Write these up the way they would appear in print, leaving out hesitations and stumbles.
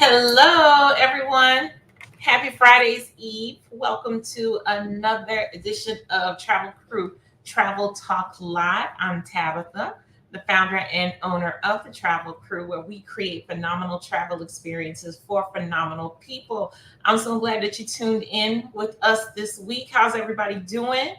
Hello, everyone. Happy Friday's Eve. Welcome to another edition of Travel Crew Travel Talk Live. I'm Tabitha, the founder and owner of the Travel Crew, where we create phenomenal travel experiences for phenomenal people. I'm so glad that you tuned in with us this week. How's everybody doing?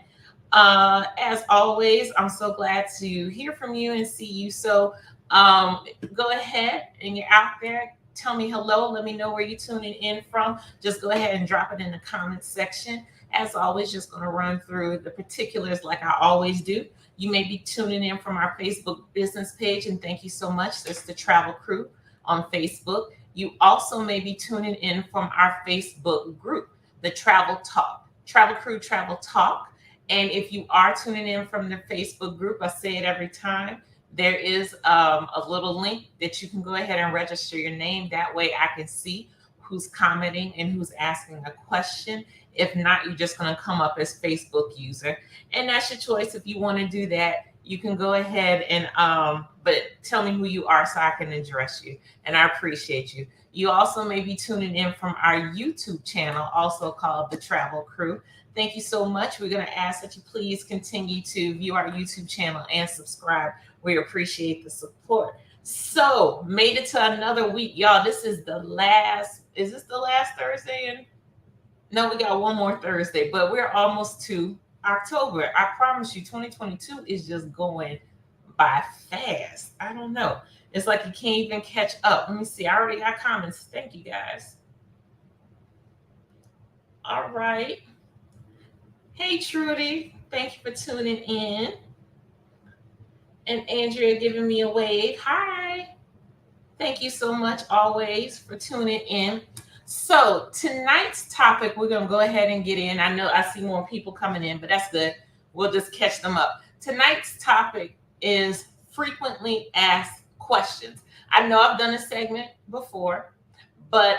As always, I'm so glad to hear from you and see you. So go ahead and you're out there. Tell me hello. Let me know where you're tuning in from. Just go ahead and drop it in the comments section. As always, just going to run through the particulars like I always do. You may be tuning in from our Facebook business page, and thank you so much. That's the Travel Crew on Facebook. You also may be tuning in from our Facebook group, the Travel Talk, Travel Crew Travel Talk. And if you are tuning in from the Facebook group, I say it every time, there is a little link that you can go ahead and register your name. That way I can see who's commenting and who's asking a question. If not, you're just going to come up as Facebook user. And that's your choice. If you want to do that, you can go ahead and, but tell me who you are so I can address you. And I appreciate you. You also may be tuning in from our YouTube channel, also called The Travel Crew. Thank you so much. We're going to ask that you please continue to view our YouTube channel and subscribe. We appreciate the support. So, made it to another week, y'all. This is the last, is this the last Thursday? And no, we got one more Thursday, but we're almost to October. I promise you, 2022 is just going by fast. I don't know. It's like you can't even catch up. Let me see. I already got comments. Thank you, guys. All right. Hey, Trudy. Thank you for tuning in. And Andrea giving me a wave. Hi. Thank you so much always for tuning in. So tonight's topic, we're going to go ahead and get in. I know I see more people coming in, but that's good. We'll just catch them up. Tonight's topic is frequently asked questions. I know I've done a segment before, but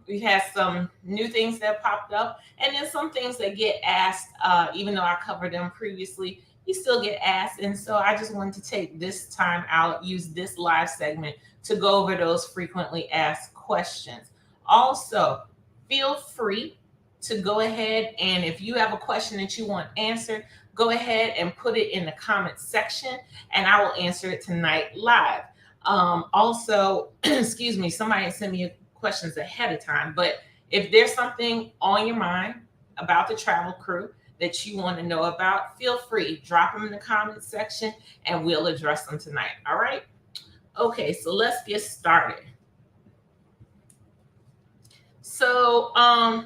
we had some new things that popped up, and then some things that get asked, even though I covered them previously, you still get asked. And so I just wanted to take this time out, use this live segment to go over those frequently asked questions. Also, feel free to go ahead, and if you have a question that you want answered, go ahead and put it in the comments section, and I will answer it tonight live. Also, excuse me, somebody sent me questions ahead of time, but if there's something on your mind about the Travel Crew that you want to know about, feel free, drop them in the comments section and we'll address them tonight. All right. Okay, so let's get started. So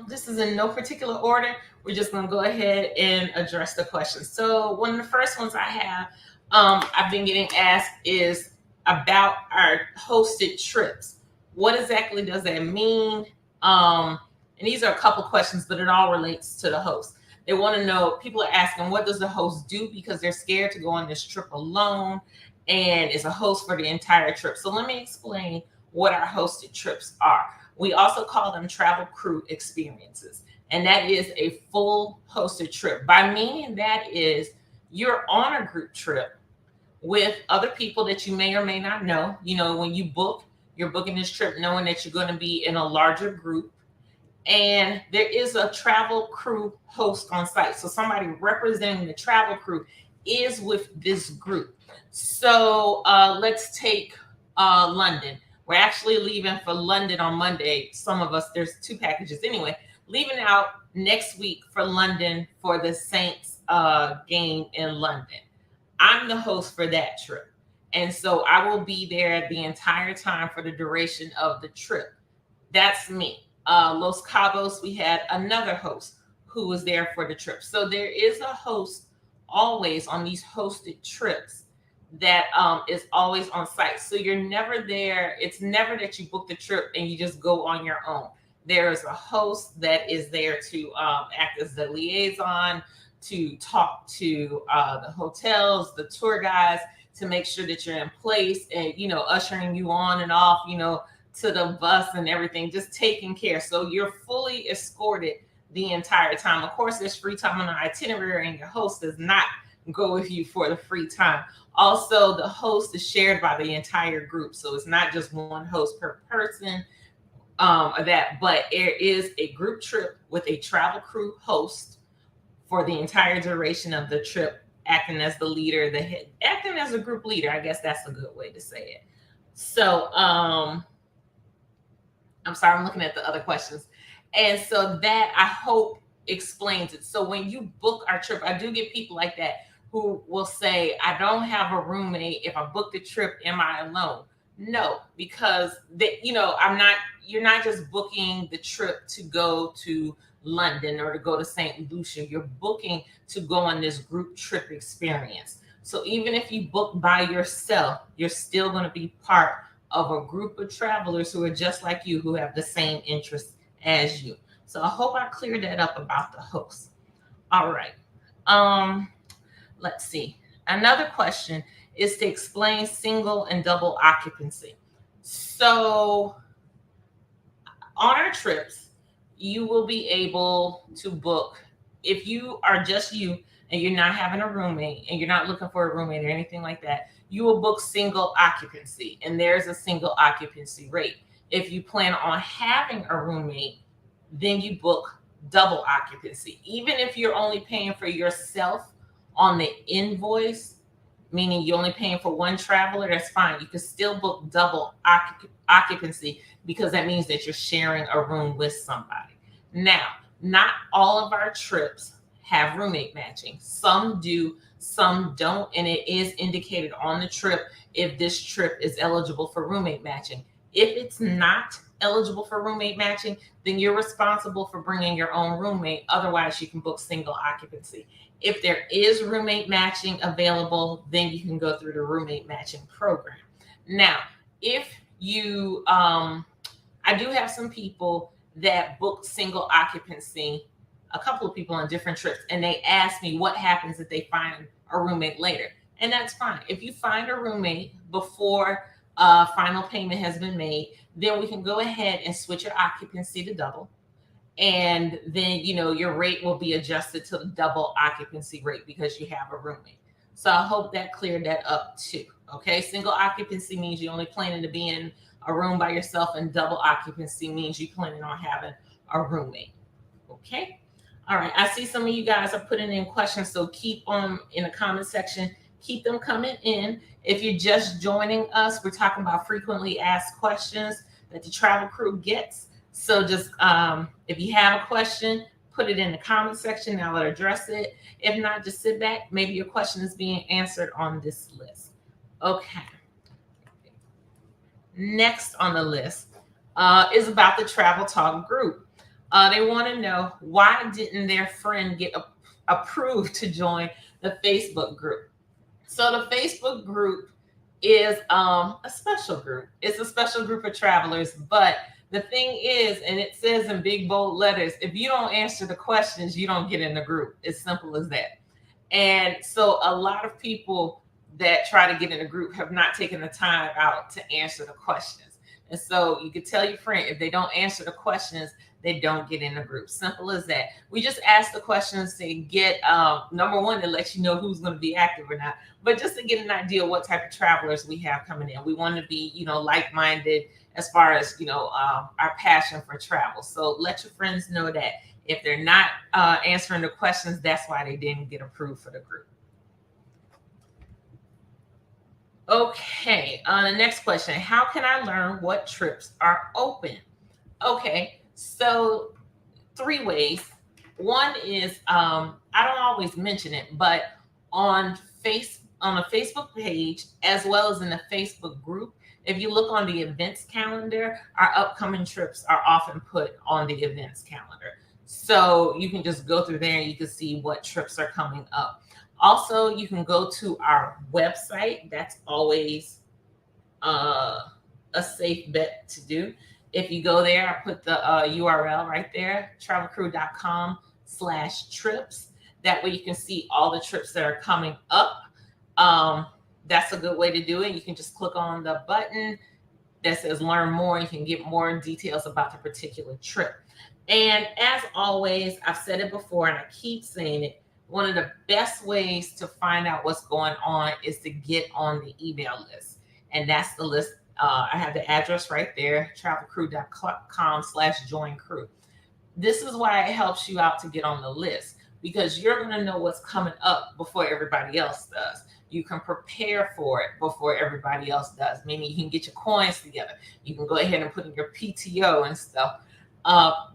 this is in no particular order. We're just going to go ahead and address the questions. So one of the first ones I have, I've been getting asked is about our hosted trips. What exactly does that mean? And these are a couple questions, but it all relates to the host. They want to know, people are asking, what does the host do? Because they're scared to go on this trip alone and is a host for the entire trip. So let me explain what our hosted trips are. We also call them Travel Crew experiences. And that is a full hosted trip. By meaning that is you're on a group trip with other people that you may or may not know. You know, when you book, you're booking this trip knowing that you're going to be in a larger group. And there is a travel crew host on site. So somebody representing the travel crew is with this group. So let's take London. We're actually leaving for London on Monday. Some of us, there's 2 packages anyway, leaving out next week for London for the Saints game in London. I'm the host for that trip. And so I will be there the entire time for the duration of the trip. That's me. Los Cabos, we had another host who was there for the trip. So there is a host always on these hosted trips that is always on site. So you're never there. It's never that you book the trip and you just go on your own. There is a host that is there to act as the liaison, to talk to the hotels, the tour guides, to make sure that you're in place and, you know, ushering you on and off, you know, to the bus and everything, just taking care. So you're fully escorted the entire time. Of course, there's free time on the itinerary and your host does not go with you for the free time. Also, the host is shared by the entire group. So it's not just one host per person. of that, but there is a group trip with a travel crew host for the entire duration of the trip, acting as the leader, the head, acting as a group leader. I guess that's a good way to say it. So, I'm sorry, I'm looking at the other questions. And so that, I hope, explains it. So when you book our trip, I do get people like that who will say, I don't have a roommate. If I book the trip, am I alone? No, because you're not just booking the trip to go to London or to go to St. Lucia. You're booking to go on this group trip experience. So even if you book by yourself, you're still going to be part of a group of travelers who are just like you, who have the same interests as you. So I hope I cleared that up about the host. All right. Let's see. Another question is to explain single and double occupancy. So on our trips, you will be able to book, if you are just you and you're not having a roommate and you're not looking for a roommate or anything like that, you will book single occupancy, and there's a single occupancy rate. If you plan on having a roommate, then you book double occupancy. Even if you're only paying for yourself on the invoice, meaning you're only paying for one traveler, that's fine. You can still book double occupancy because that means that you're sharing a room with somebody. Now, not all of our trips have roommate matching. Some do, some don't, and it is indicated on the trip if this trip is eligible for roommate matching. If it's not eligible for roommate matching, then you're responsible for bringing your own roommate. Otherwise, you can book single occupancy. If there is roommate matching available, then you can go through the roommate matching program. Now, if you, I do have some people that booked single occupancy, a couple of people on different trips, and they ask me what happens if they find a roommate later. And that's fine. If you find a roommate before final payment has been made, then we can go ahead and switch your occupancy to double. And then, your rate will be adjusted to the double occupancy rate because you have a roommate. So I hope that cleared that up too. Okay. Single occupancy means you're only planning to be in a room by yourself, and double occupancy means you planning on having a roommate. Okay. All right. I see some of you guys are putting in questions, so keep them in the comment section. Keep them coming in. If you're just joining us, we're talking about frequently asked questions that the travel crew gets. So just if you have a question, put it in the comment section. I'll address it. If not, just sit back. Maybe your question is being answered on this list. Okay. Next on the list is about the Travel Talk group. They want to know, why didn't their friend get approved to join the Facebook group? So the Facebook group is a special group. It's a special group of travelers. But the thing is, and it says in big bold letters, if you don't answer the questions, you don't get in the group. It's simple as that. And so a lot of people that try to get in a group have not taken the time out to answer the questions. And so you could tell your friend, if they don't answer the questions, they don't get in the group. Simple as that. We just ask the questions to get, number one, to let you know who's going to be active or not, but just to get an idea of what type of travelers we have coming in. We want to be, like-minded as far as, our passion for travel. So let your friends know that if they're not answering the questions, that's why they didn't get approved for the group. Okay, the next question. How can I learn what trips are open? Okay, so 3 ways. One is, I don't always mention it, but on a Facebook page, as well as in the Facebook group, if you look on the events calendar, our upcoming trips are often put on the events calendar. So you can just go through there and you can see what trips are coming up. Also, you can go to our website. That's always a safe bet to do. If you go there, I put the URL right there, travelcrew.com/trips. That way you can see all the trips that are coming up. That's a good way to do it. You can just click on the button that says learn more. You can get more details about the particular trip. And as always, I've said it before and I keep saying it, one of the best ways to find out what's going on is to get on the email list. And that's the list I have the address right there, travelcrew.com/join crew. This is why it helps you out to get on the list, because you're going to know what's coming up before everybody else does. You can prepare for it before everybody else does, meaning you can get your coins together. You can go ahead and put in your PTO and stuff.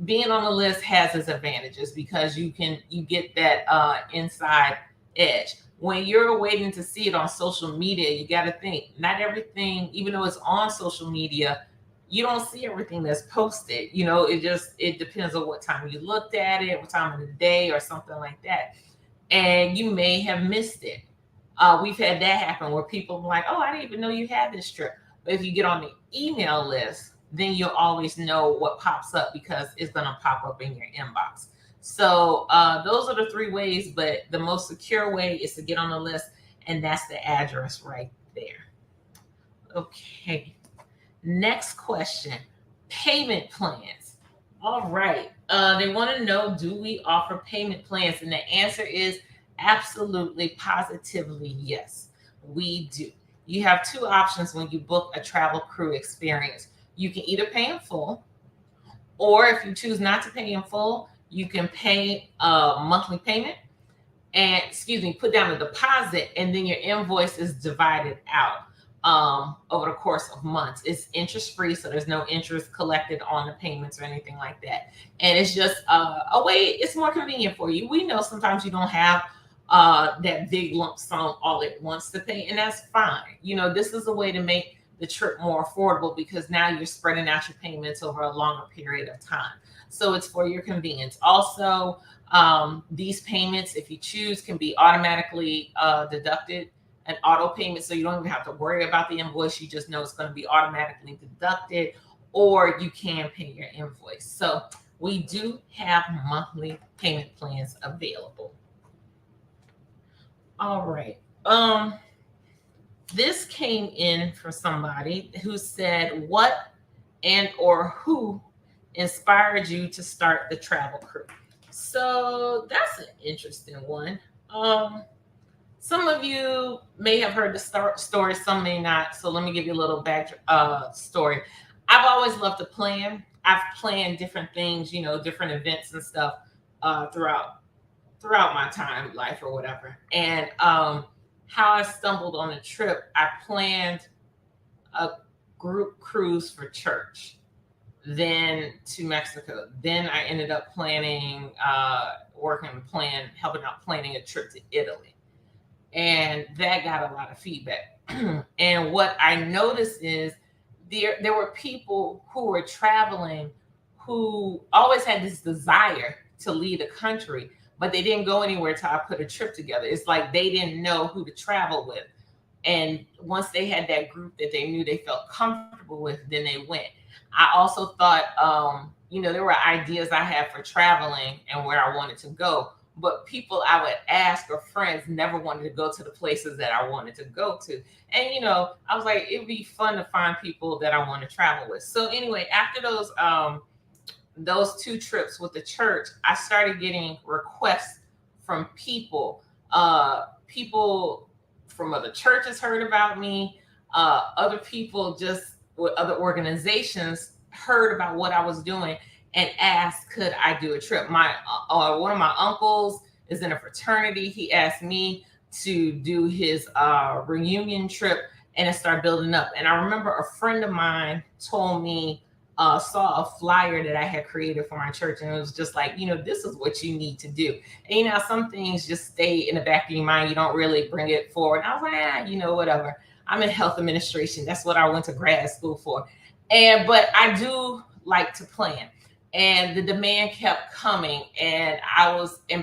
Being on the list has its advantages because you get that inside edge. When you're waiting to see it on social media, you got to think, not everything, even though it's on social media, you don't see everything that's posted. It depends on what time you looked at it, what time of the day or something like that. And you may have missed it. We've had that happen where people are like, oh, I didn't even know you had this trip. But if you get on the email list, then you'll always know what pops up because it's going to pop up in your inbox. So those are the 3 ways, but the most secure way is to get on the list, and that's the address right there. Okay. Next question, payment plans. All right. They want to know, do we offer payment plans? And the answer is absolutely, positively, yes, we do. You have 2 options when you book a travel crew experience. You can either pay in full, or if you choose not to pay in full, you can pay a monthly payment and, put down a deposit, and then your invoice is divided out over the course of months. It's interest free, so there's no interest collected on the payments or anything like that. And it's just a way, it's more convenient for you. We know sometimes you don't have that big lump sum all at once to pay, and that's fine. This is a way to make the trip more affordable because now you're spreading out your payments over a longer period of time. So it's for your convenience. Also, these payments, if you choose, can be automatically deducted, an auto payment, so you don't even have to worry about the invoice. You just know it's going to be automatically deducted, or you can pay your invoice. So we do have monthly payment plans available. All right. This came in from somebody who said, what and or who inspired you to start the travel crew? So that's an interesting one. Some of you may have heard the story, some may not. So let me give you a little back story. I've always loved to plan. I've planned different things, different events and stuff throughout my time, life or whatever. And how I stumbled on a trip, I planned a group cruise for church, then to Mexico. Then I ended up planning, helping out planning a trip to Italy. And that got a lot of feedback. And what I noticed is there were people who were traveling who always had this desire to leave the country, but they didn't go anywhere till I put a trip together. It's like they didn't know who to travel with. And once they had that group that they knew they felt comfortable with, then they went. I also thought, there were ideas I had for traveling and where I wanted to go. But people I would ask or friends never wanted to go to the places that I wanted to go to. And, I was like, it'd be fun to find people that I want to travel with. So anyway, after those 2 trips with the church, I started getting requests from people. People from other churches heard about me. Other people just with other organizations heard about what I was doing and asked, could I do a trip? One of my uncles is in a fraternity. He asked me to do his reunion trip, and it started building up. And I remember a friend of mine told me, saw a flyer that I had created for my church, and it was just like, this is what you need to do. And some things just stay in the back of your mind. You don't really bring it forward. And I was like, whatever. I'm in health administration. That's what I went to grad school for. But I do like to plan. And the demand kept coming, and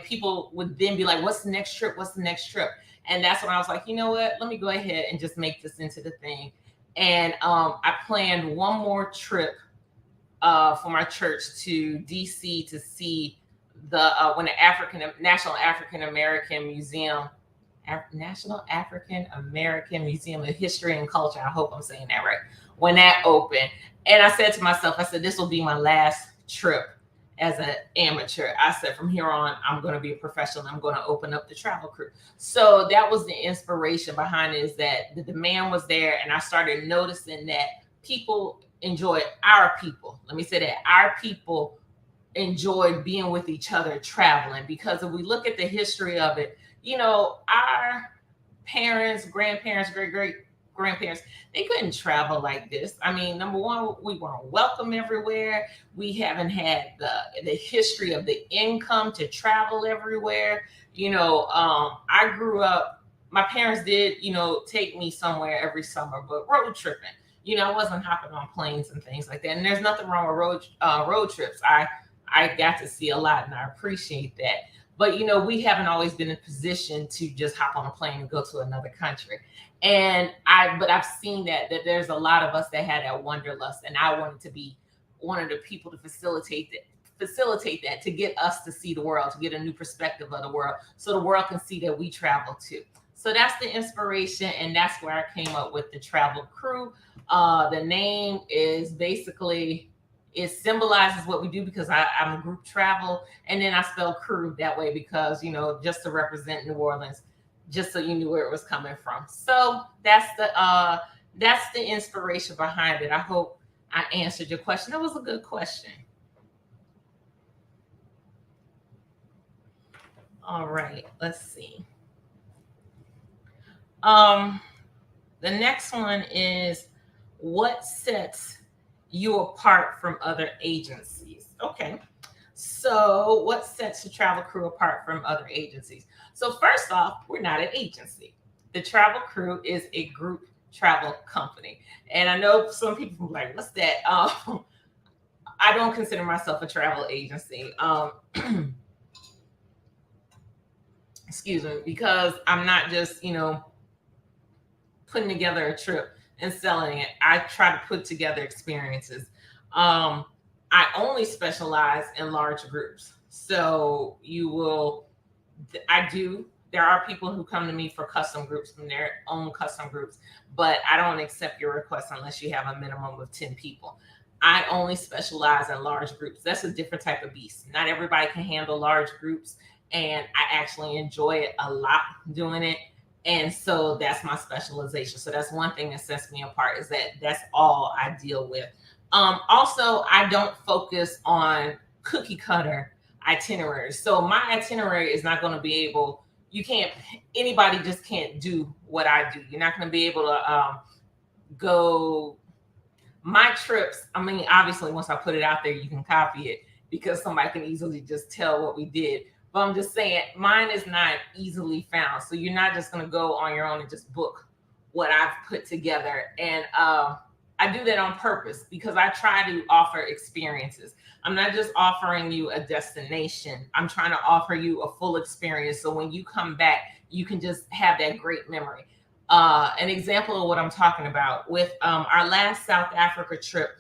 people would then be like, what's the next trip? What's the next trip? And that's when I was like, you know what? Let me go ahead and just make this into the thing. And I planned one more trip for my church to DC to see when the National African American Museum of History and Culture, I hope I'm saying that right, when that opened. And I said to myself, this will be my last trip as an amateur. I said, from here on, I'm going to be a professional. I'm going to open up the travel crew. So that was the inspiration behind it, is that the demand was there. And I started noticing that people enjoyed our people. Let me say that our people enjoyed being with each other, traveling, because if we look at the history of it, our parents, grandparents, great grandparents, they couldn't travel like this. I mean, number one, we weren't welcome everywhere. We haven't had the history of the income to travel everywhere. I grew up, my parents did, take me somewhere every summer, but road tripping. I wasn't hopping on planes and things like that. And there's nothing wrong with road trips. I got to see a lot, and I appreciate that. But we haven't always been in a position to just hop on a plane and go to another country. But I've seen that there's a lot of us that had that wanderlust, and I wanted to be one of the people to facilitate that, to get us to see the world, to get a new perspective of the world, so the world can see that we travel too. So that's the inspiration, and that's where I came up with the Travel Crew. The name is basically, it symbolizes what we do, because I'm a group travel, and then I spell crew that way because, just to represent New Orleans, just so you knew where it was coming from. So that's the inspiration behind it. I hope I answered your question. That was a good question. All right, let's see. The next one is, what sets you apart from other agencies? Okay. So what sets the Travel Crew apart from other agencies? So first off, we're not an agency. The Travel Crew is a group travel company. And I know some people are like, what's that? I don't consider myself a travel agency. Excuse me, because I'm not just, putting together a trip and selling it. I try to put together experiences. I only specialize in large groups. So there are people who come to me for custom groups from their own custom groups, but I don't accept your request unless you have a minimum of 10 people. I only specialize in large groups. That's a different type of beast. Not everybody can handle large groups, and I actually enjoy it a lot doing it. And so that's my specialization. So that's one thing that sets me apart, is that that's all I deal with. Also, I don't focus on cookie cutter itineraries. So my itinerary is not going to be anybody just can't do what I do. You're not going to be able to go my trips. I mean, obviously, once I put it out there, you can copy it, because somebody can easily just tell what we did. But I'm just saying, mine is not easily found. So you're not just going to go on your own and just book what I've put together. And I do that on purpose, because I try to offer experiences. I'm not just offering you a destination. I'm trying to offer you a full experience. So when you come back, you can just have that great memory. An example of what I'm talking about, with our last South Africa trip,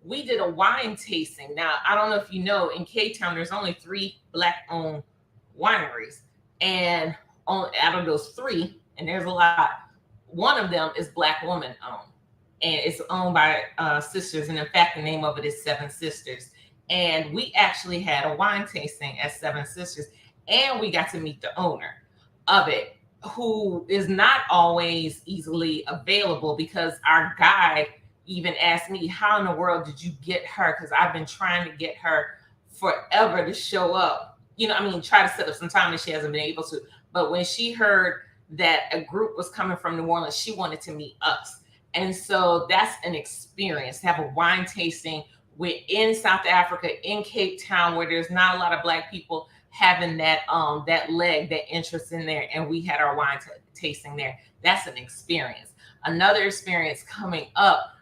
we did a wine tasting. Now, I don't know if you know, in Cape Town, there's only 3 Black-owned wineries, and out of those 3, and there's a lot, one of them is Black woman owned, and it's owned by sisters, and in fact the name of it is Seven Sisters. And we actually had a wine tasting at Seven Sisters, and we got to meet the owner of it, who is not always easily available, because our guide even asked me, how in the world did you get her? Because I've been trying to get her forever to show up. Try to set up some time, and she hasn't been able to. But when she heard that a group was coming from New Orleans, she wanted to meet us. And so that's an experience, to have a wine tasting in South Africa, in Cape Town, where there's not a lot of Black people, having that interest in there. And we had our wine tasting there. That's an experience. Another experience coming up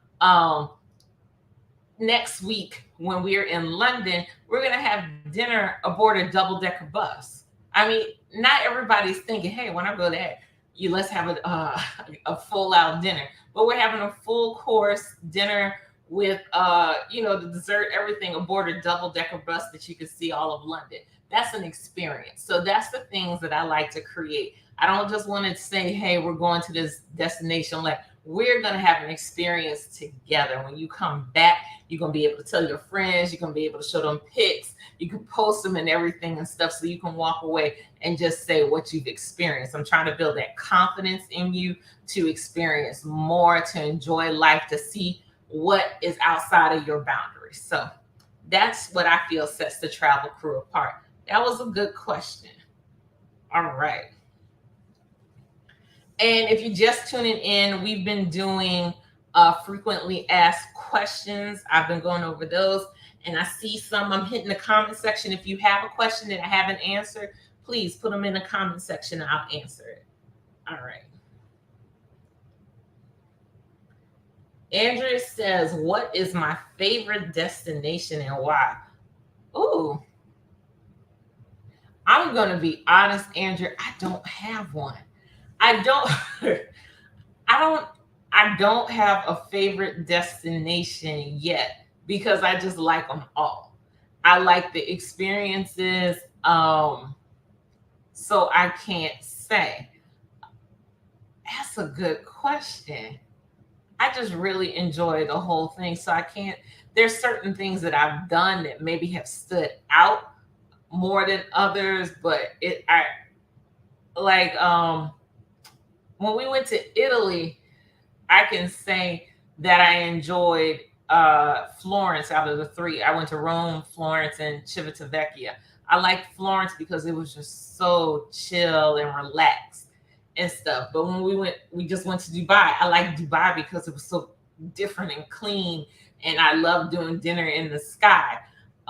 next week, when we're in London, we're going to have dinner aboard a double-decker bus. I mean, not everybody's thinking, hey, when I go there, let's have a full-out dinner. But we're having a full-course dinner with, the dessert, everything, aboard a double-decker bus that you can see all of London. That's an experience. So that's the things that I like to create. I don't just want to say, hey, we're going to this destination. Like, we're going to have an experience together. When you come back, you're going to be able to tell your friends, you're going to be able to show them pics, you can post them and everything and stuff, so you can walk away and just say what you've experienced. I'm trying to build that confidence in you to experience more, to enjoy life, to see what is outside of your boundaries. So that's what I feel sets the travel crew apart. That was a good question. All right. And if you're just tuning in, we've been doing frequently asked questions. I've been going over those, and I see some. I'm hitting the comment section. If you have a question that I haven't answered, please put them in the comment section and I'll answer it. All right. Andrea says, what is my favorite destination and why? Ooh. I'm going to be honest, Andrea, I don't have one. I don't I don't have a favorite destination yet because I just like them all. I like the experiences. So I can't say. That's a good question. I just really enjoy the whole thing. So I can't, there's certain things that I've done that maybe have stood out more than others, but I like when we went to Italy, I can say that I enjoyed Florence out of the three. I went to Rome, Florence, and Civitavecchia. I liked Florence because it was just so chill and relaxed and stuff. But when we just went to Dubai. I liked Dubai because it was so different and clean, and I loved doing dinner in the sky.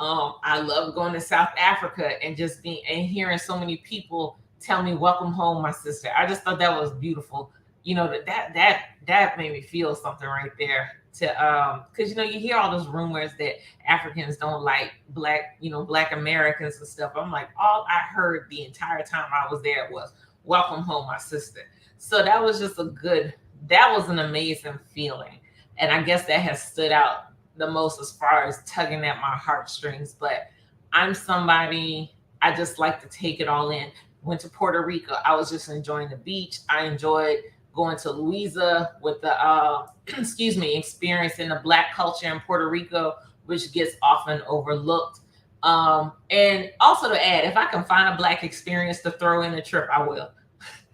I love going to South Africa and just being and hearing so many people tell me "Welcome home, my sister." I just thought that was beautiful. You know, that made me feel something right there. To because you hear all those rumors that Africans don't like black Americans and stuff. I'm like, all I heard the entire time I was there was "Welcome home, my sister." So that was just that was an amazing feeling, and I guess that has stood out the most as far as tugging at my heartstrings. But I'm somebody, I just like to take it all in. Went to Puerto Rico. I was just enjoying the beach. I enjoyed going to Louisa with the experiencing the Black culture in Puerto Rico, which gets often overlooked. And also to add, if I can find a Black experience to throw in a trip, I will.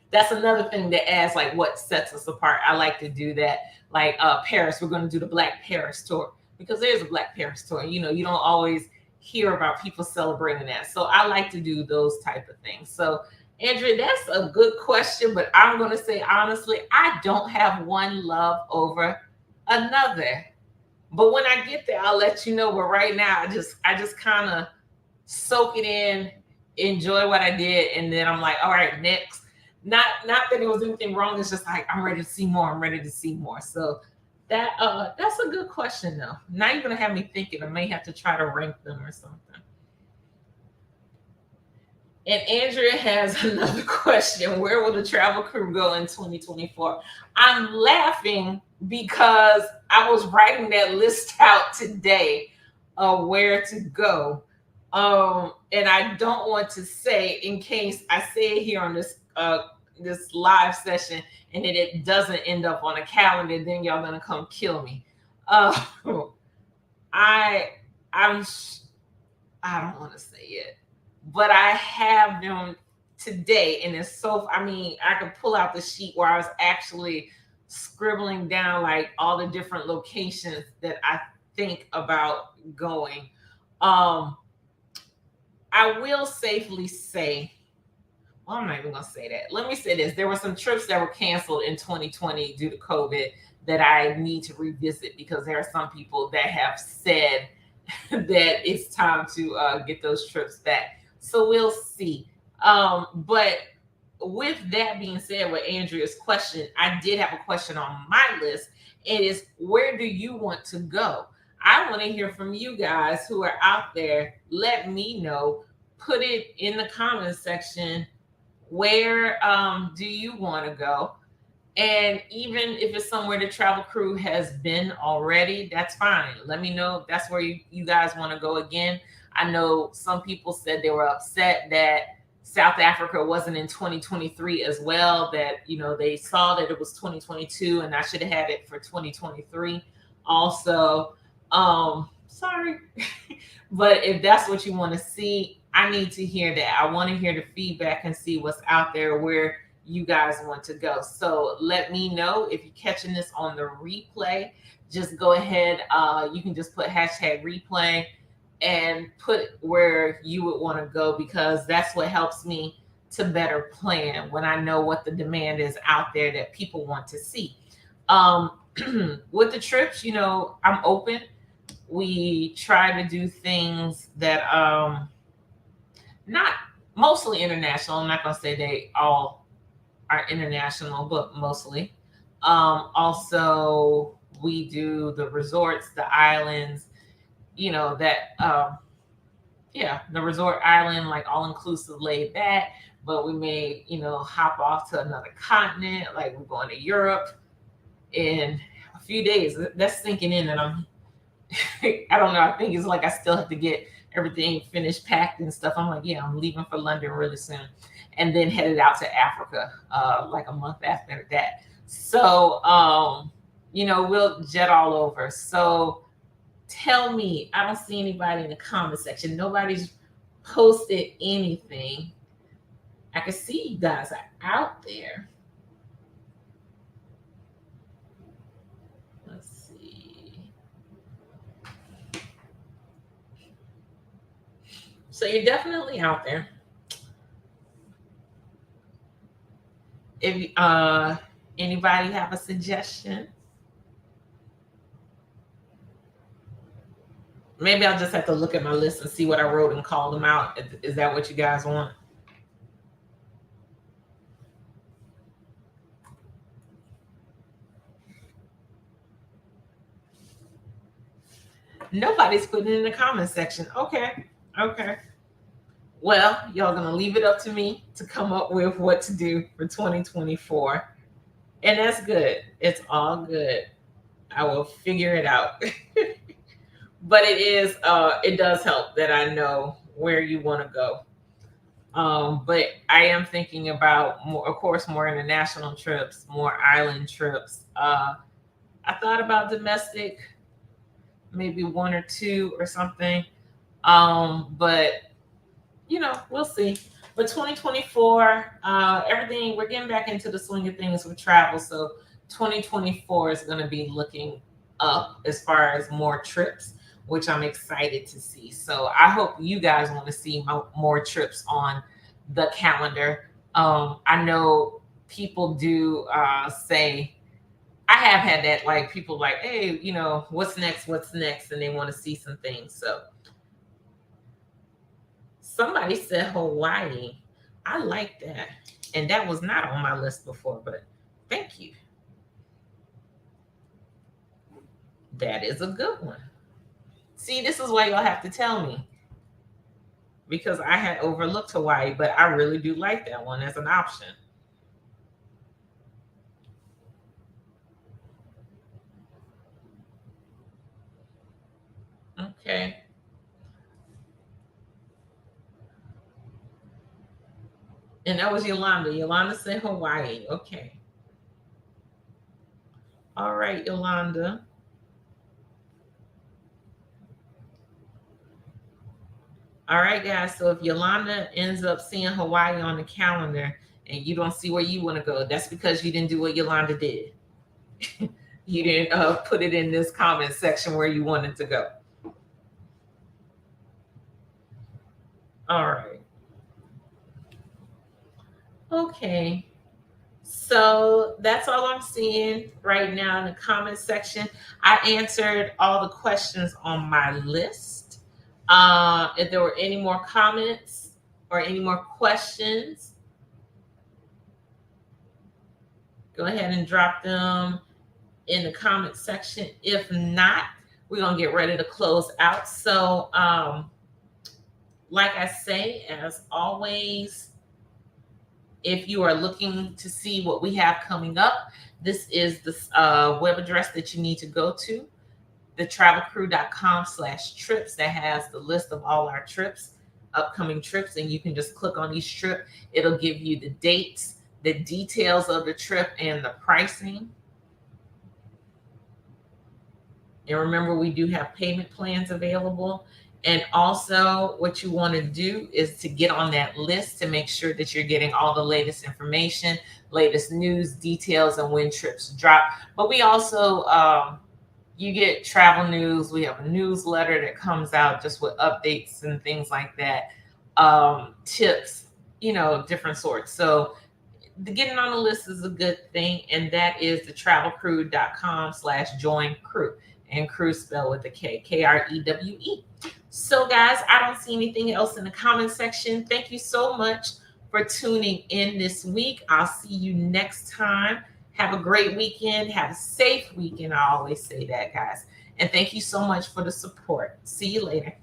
That's another thing that adds like what sets us apart. I like to do that. Like Paris, we're going to do the Black Paris tour because there's a Black Paris tour. You don't always hear about people celebrating that. So I like to do those type of things. So Andrea, that's a good question, but I'm going to say honestly, I don't have one love over another. But when I get there, I'll let you know. But right now, I just kind of soak it in, enjoy what I did, and then I'm like, all right, next. Not that there was anything wrong. It's just like I'm ready to see more. I'm ready to see more. So that's a good question though. Now you're gonna have me thinking. I may have to try to rank them or something. And Andrea has another question. Where will the travel crew go in 2024? I'm laughing because I was writing that list out today of where to go. And I don't want to say, in case I say it here on this live session and then it doesn't end up on a calendar, then y'all gonna come kill me. I don't want to say it, but I have them today, and it's so. I mean, I could pull out the sheet where I was actually scribbling down like all the different locations that I think about going. I will safely say. Well, I'm not even going to say that. Let me say this. There were some trips that were canceled in 2020 due to COVID that I need to revisit because there are some people that have said that it's time to get those trips back. So we'll see. But with that being said, with Andrea's question, I did have a question on my list. It is, where do you want to go? I want to hear from you guys who are out there. Let me know. Put it in the comments section. Where do you want to go? And even if it's somewhere the travel crew has been already, that's fine. Let me know if that's where you guys want to go again. I know some people said they were upset that South Africa wasn't in 2023 as well, that, they saw that it was 2022 and I should have had it for 2023 also. Sorry. But if that's what you want to see, I need to hear that. I want to hear the feedback and see what's out there where you guys want to go. So let me know if you're catching this on the replay. just go ahead. You can just put hashtag replay and put where you would want to go, because that's what helps me to better plan when I know what the demand is out there that people want to see. With the trips, I'm open. We try to do things that not mostly international. I'm not going to say they all are international, but mostly. Also, we do the resorts, the islands, the resort island, like all inclusive, laid back. But we may, hop off to another continent, like we're going to Europe in a few days. That's sinking in, and I don't know. I think it's like I still have to get everything finished, packed and stuff. I'm like, yeah, I'm leaving for London really soon, and then headed out to Africa like a month after that. So, we'll jet all over. So tell me, I don't see anybody in the comment section. Nobody's posted anything. I can see you guys are out there. Let's see. So you're definitely out there. If anybody have a suggestion, maybe I'll just have to look at my list and see what I wrote and call them out. Is that what you guys want? Nobody's putting it in the comment section. Okay. Well, y'all gonna leave it up to me to come up with what to do for 2024. And that's good. It's all good. I will figure it out. But it does help that I know where you want to go. But I am thinking about more, of course, more international trips, more island trips. I thought about domestic, maybe one or two or something. But we'll see. But 2024, everything, we're getting back into the swing of things with travel. So 2024 is going to be looking up as far as more trips, which I'm excited to see. So I hope you guys want to see more trips on the calendar. I know people do say, I have had that, like people like, hey, what's next? And they want to see some things. So somebody said Hawaii. I like that. And that was not on my list before, but thank you. That is a good one. See, this is why y'all have to tell me, because I had overlooked Hawaii, but I really do like that one as an option. Okay. And that was Yolanda. Yolanda said Hawaii. Okay. All right, Yolanda. All right, guys. So if Yolanda ends up seeing Hawaii on the calendar and you don't see where you want to go, that's because you didn't do what Yolanda did. You didn't put it in this comment section where you wanted to go. All right. Okay. So that's all I'm seeing right now in the comment section. I answered all the questions on my list. If there were any more comments or any more questions, go ahead and drop them in the comment section. If not, we're going to get ready to close out. So, like I say, as always, if you are looking to see what we have coming up, this is the web address that you need to go to, thetravelcrew.com/trips, that has the list of all our trips, upcoming trips, and you can just click on each trip. It'll give you the dates, the details of the trip, and the pricing. And remember, we do have payment plans available. And also what you want to do is to get on that list to make sure that you're getting all the latest information, latest news, details, and when trips drop. But we also you get travel news. We have a newsletter that comes out just with updates and things like that, tips, different sorts. So the getting on the list is a good thing, and that is the travelcrew.com/join crew, and crew spelled with a K, Krewe. So guys, I don't see anything else in the comment section. Thank you so much for tuning in this week. I'll see you next time. Have a great weekend. Have a safe weekend. I always say that, guys. And thank you so much for the support. See you later.